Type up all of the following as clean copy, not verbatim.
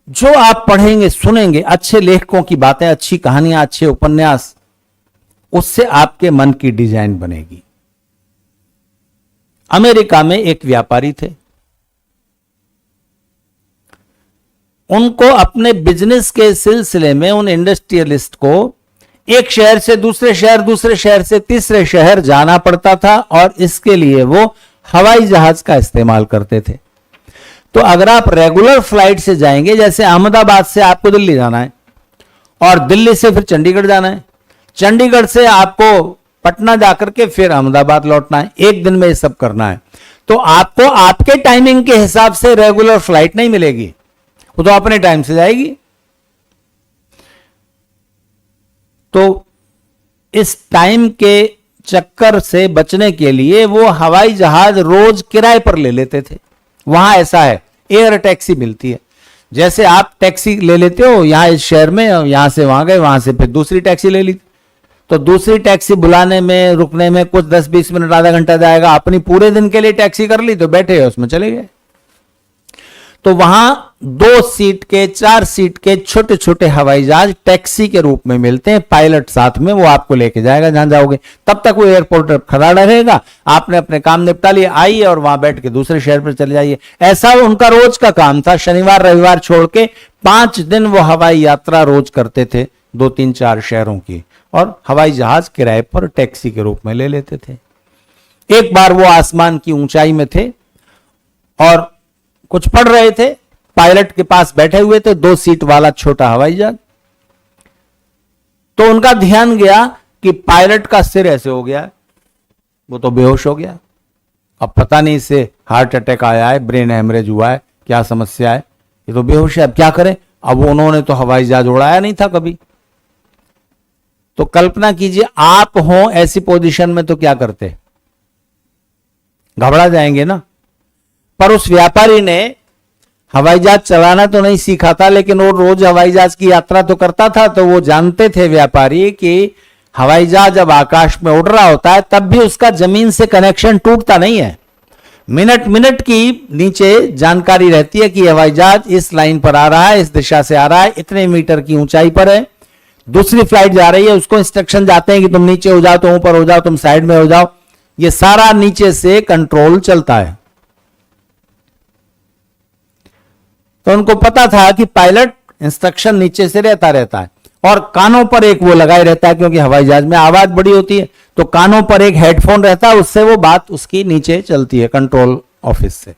जो आप पढ़ेंगे सुनेंगे, अच्छे लेखकों की बातें, अच्छी कहानियां, अच्छे उपन्यास, उससे आपके मन की डिजाइन बनेगी। अमेरिका में एक व्यापारी थे, उनको अपने बिजनेस के सिलसिले में उन इंडस्ट्रियलिस्ट को एक शहर से दूसरे शहर, दूसरे शहर से तीसरे शहर जाना पड़ता था, और इसके लिए वो हवाई जहाज का इस्तेमाल करते थे। तो अगर आप रेगुलर फ्लाइट से जाएंगे, जैसे अहमदाबाद से आपको दिल्ली जाना है और दिल्ली से फिर चंडीगढ़ जाना है, चंडीगढ़ से आपको पटना जाकर के फिर अहमदाबाद लौटना है, एक दिन में ये सब करना है, तो आपको आपके टाइमिंग के हिसाब से रेगुलर फ्लाइट नहीं मिलेगी, वो तो अपने टाइम से जाएगी। तो इस टाइम के चक्कर से बचने के लिए वो हवाई जहाज रोज किराए पर ले लेते थे। वहां ऐसा है, एयर टैक्सी मिलती है, जैसे आप टैक्सी ले लेते हो यहां इस शहर में, यहां से वहां गए, वहां से फिर दूसरी टैक्सी ले ली, तो दूसरी टैक्सी बुलाने में, रुकने में कुछ 10-20 मिनट, आधा घंटा जाएगा। अपनी पूरे दिन के लिए टैक्सी कर ली तो बैठे उसमें चले गए। तो वहां 2 सीट के, 4 सीट के छोटे छोटे हवाई जहाज टैक्सी के रूप में मिलते हैं, पायलट साथ में, वो आपको लेके जाएगा जहां जाओगे। तब तक वो एयरपोर्ट पर खड़ा रहेगा, आपने अपने काम निपटा लिए, आइए और वहां बैठ के दूसरे शहर पर चले जाइए। ऐसा उनका रोज का काम था। शनिवार रविवार छोड़ के 5 दिन वो हवाई यात्रा रोज करते थे, 2-3-4 शहरों की, और हवाई जहाज किराए पर टैक्सी के रूप में ले लेते थे। एक बार वो आसमान की ऊंचाई में थे और कुछ पढ़ रहे थे, पायलट के पास बैठे हुए थे, 2 सीट वाला छोटा हवाई जहाज। तो उनका ध्यान गया कि पायलट का सिर ऐसे हो गया है, वो तो बेहोश हो गया। अब पता नहीं इसे हार्ट अटैक आया है, ब्रेन हेमरेज हुआ है, क्या समस्या है, ये तो बेहोश है, अब क्या करें। अब उन्होंने तो हवाई जहाज उड़ाया नहीं था कभी। तो कल्पना कीजिए आप हो ऐसी पोजीशन में तो क्या करते, घबरा जाएंगे ना। पर उस व्यापारी ने हवाई जहाज चलाना तो नहीं सीखा था, लेकिन वो रोज हवाई जहाज की यात्रा तो करता था, तो वो जानते थे व्यापारी कि हवाई जहाज जब आकाश में उड़ रहा होता है तब भी उसका जमीन से कनेक्शन टूटता नहीं है। मिनट मिनट की नीचे जानकारी रहती है कि हवाई जहाज इस लाइन पर आ रहा है, इस दिशा से आ रहा है, इतने मीटर की ऊंचाई पर है, दूसरी फ्लाइट जा रही है, उसको इंस्ट्रक्शन जाते हैं कि तुम नीचे हो जाओ, तुम ऊपर हो जाओ, तुम साइड में हो जाओ। ये सारा नीचे से कंट्रोल चलता है। तो उनको पता था कि पायलट इंस्ट्रक्शन नीचे से रहता है, और कानों पर एक वो लगाए रहता है, क्योंकि हवाई जहाज में आवाज बड़ी होती है, तो कानों पर एक हेडफोन रहता है, उससे वो बात उसकी नीचे चलती है कंट्रोल ऑफिस से।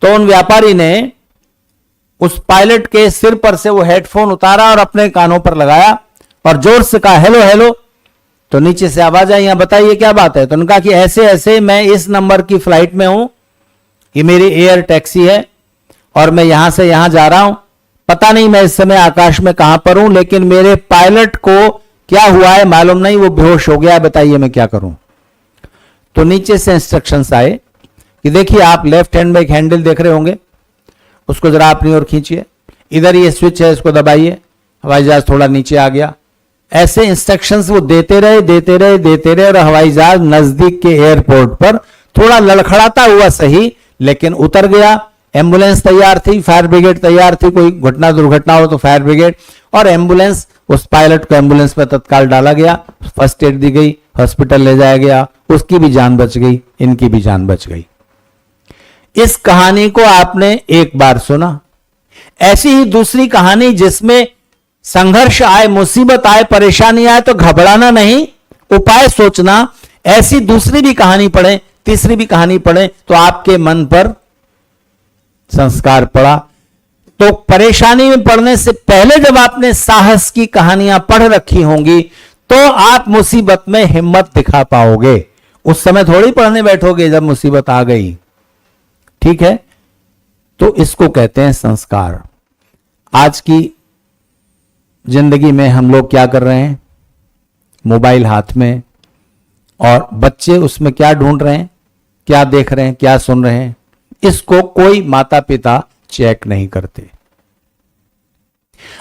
तो उन व्यापारी ने उस पायलट के सिर पर से वो हेडफोन उतारा और अपने कानों पर लगाया और जोर से कहा, हेलो हेलो। तो नीचे से आवाज आई, यहां बताइए क्या बात है। तो उन्होंने कहा कि ऐसे ऐसे मैं इस नंबर की फ्लाइट में हूं, ये मेरी एयर टैक्सी है और मैं यहां से यहां जा रहा हूं, पता नहीं मैं इस समय आकाश में कहां पर हूं, लेकिन मेरे पायलट को क्या हुआ है मालूम नहीं, वो बेहोश हो गया, बताइए मैं क्या करूं। तो नीचे से इंस्ट्रक्शंस आए कि देखिए आप लेफ्ट हैंड में एक हैंडल देख रहे होंगे, उसको जरा अपनी ओर खींचिए, इधर ये स्विच है, इसको दबाइए, हवाई जहाज थोड़ा नीचे आ गया। ऐसे इंस्ट्रक्शंस वो देते रहे और हवाई जहाज नजदीक के एयरपोर्ट पर थोड़ा लड़खड़ाता हुआ सही, लेकिन उतर गया। एम्बुलेंस तैयार थी, फायर ब्रिगेड तैयार थी, कोई घटना दुर्घटना हो तो फायर ब्रिगेड और एम्बुलेंस, उस पायलट को एम्बुलेंस में तत्काल डाला गया, फर्स्ट एड दी गई, हॉस्पिटल ले जाया गया, उसकी भी जान बच गई, इनकी भी जान बच गई। इस कहानी को आपने एक बार सुना। ऐसी ही दूसरी कहानी जिसमें संघर्ष आए, मुसीबत आए, परेशानी आए तो घबराना नहीं, उपाय सोचना। ऐसी दूसरी भी कहानी पढ़े, तीसरी भी कहानी पढ़े तो आपके मन पर संस्कार पड़ा। तो परेशानी में पड़ने से पहले जब आपने साहस की कहानियां पढ़ रखी होंगी तो आप मुसीबत में हिम्मत दिखा पाओगे। उस समय थोड़ी पढ़ने बैठोगे जब मुसीबत आ गई। ठीक है, तो इसको कहते हैं संस्कार। आज की जिंदगी में हम लोग क्या कर रहे हैं, मोबाइल हाथ में, और बच्चे उसमें क्या ढूंढ रहे हैं, क्या देख रहे हैं, क्या सुन रहे हैं, इसको कोई माता पिता चेक नहीं करते।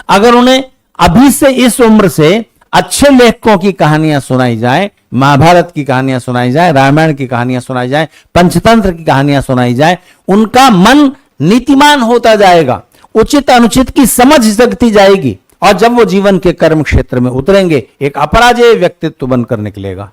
अगर उन्हें अभी से इस उम्र से अच्छे लेखकों की कहानियां सुनाई जाए, महाभारत की कहानियां सुनाई जाए, रामायण की कहानियां सुनाई जाए, पंचतंत्र की कहानियां सुनाई जाए, उनका मन नीतिमान होता जाएगा, उचित अनुचित की समझ जगती जाएगी, और जब वो जीवन के कर्म क्षेत्र में उतरेंगे एक अपराजेय व्यक्तित्व बनकर निकलेगा।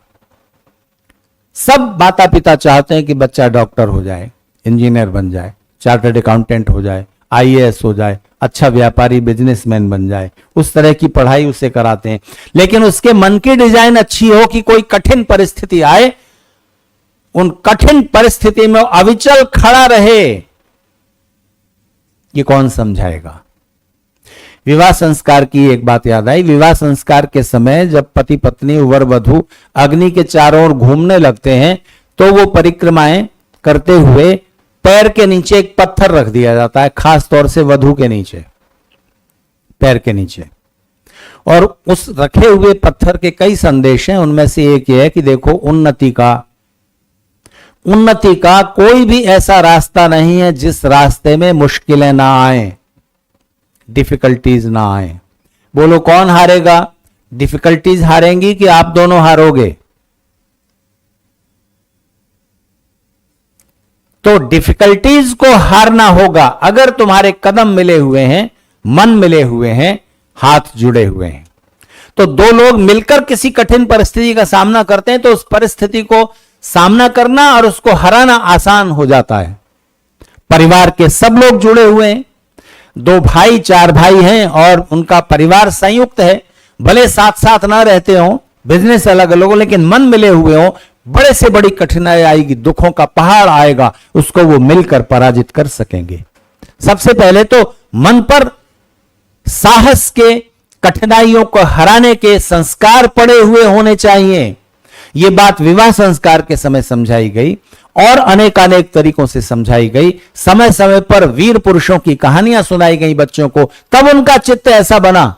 सब माता पिता चाहते हैं कि बच्चा डॉक्टर हो जाए, इंजीनियर बन जाए, चार्टर्ड अकाउंटेंट हो जाए, आईएएस हो जाए, अच्छा व्यापारी बिजनेसमैन बन जाए, उस तरह की पढ़ाई उसे कराते हैं। लेकिन उसके मन की डिजाइन अच्छी हो कि कोई कठिन परिस्थिति आए, उन कठिन परिस्थिति में अविचल खड़ा रहे, ये कौन समझाएगा। विवाह संस्कार की एक बात याद आई। विवाह संस्कार के समय जब पति पत्नी वर वधू अग्नि के चारों ओर घूमने लगते हैं तो वो परिक्रमाएं करते हुए पैर के नीचे एक पत्थर रख दिया जाता है, खास तौर से वधू के नीचे, पैर के नीचे। और उस रखे हुए पत्थर के कई संदेश हैं, उनमें से एक ये है कि देखो उन्नति का कोई भी ऐसा रास्ता नहीं है जिस रास्ते में मुश्किलें ना आए, डिफिकल्टीज ना आए। बोलो कौन हारेगा? डिफिकल्टीज हारेंगी कि आप दोनों हारोगे? तो डिफिकल्टीज को हारना होगा। अगर तुम्हारे कदम मिले हुए हैं, मन मिले हुए हैं, हाथ जुड़े हुए हैं, तो दो लोग मिलकर किसी कठिन परिस्थिति का सामना करते हैं तो उस परिस्थिति को सामना करना और उसको हराना आसान हो जाता है। परिवार के सब लोग जुड़े हुए हैं, 2 भाई 4 भाई हैं और उनका परिवार संयुक्त है, भले साथ साथ ना रहते हो, बिजनेस अलग अलग हो, लेकिन मन मिले हुए हो, बड़े से बड़ी कठिनाई आएगी, दुखों का पहाड़ आएगा, उसको वो मिलकर पराजित कर सकेंगे। सबसे पहले तो मन पर साहस के, कठिनाइयों को हराने के संस्कार पड़े हुए होने चाहिए। ये बात विवाह संस्कार के समय समझाई गई और अनेकानेक तरीकों से समझाई गई। समय समय पर वीर पुरुषों की कहानियां सुनाई गई बच्चों को, तब उनका चित्त ऐसा बना।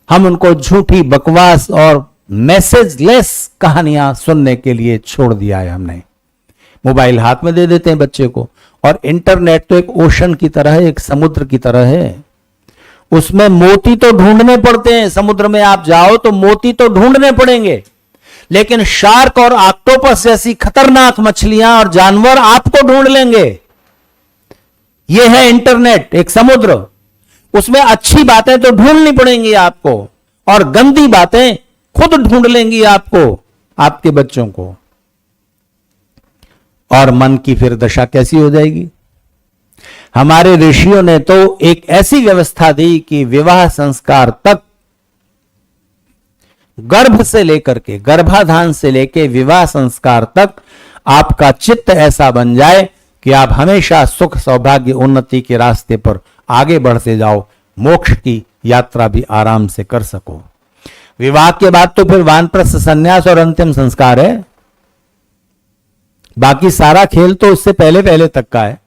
हम उनको झूठी बकवास और मैसेजलेस कहानियां सुनने के लिए छोड़ दिया है हमने। मोबाइल हाथ में दे देते हैं बच्चे को, और इंटरनेट तो एक ओशन की तरह है, एक समुद्र की तरह है। उसमें मोती तो ढूंढने पड़ते हैं, समुद्र में आप जाओ तो मोती तो ढूंढने पड़ेंगे, लेकिन शार्क और ऑक्टोपस जैसी खतरनाक मछलियां और जानवर आपको ढूंढ लेंगे। यह है इंटरनेट, एक समुद्र। उसमें अच्छी बातें तो ढूंढनी पड़ेंगी आपको, और गंदी बातें खुद ढूंढ लेंगी आपको, आपके बच्चों को। और मन की फिर दशा कैसी हो जाएगी। हमारे ऋषियों ने तो एक ऐसी व्यवस्था दी कि विवाह संस्कार तक, गर्भ से लेकर के, गर्भाधान से लेकर विवाह संस्कार तक आपका चित्त ऐसा बन जाए कि आप हमेशा सुख सौभाग्य उन्नति के रास्ते पर आगे बढ़ते जाओ, मोक्ष की यात्रा भी आराम से कर सको। विवाह के बाद तो फिर वानप्रस्थ संन्यास और अंतिम संस्कार है। बाकी सारा खेल तो उससे पहले पहले तक का है।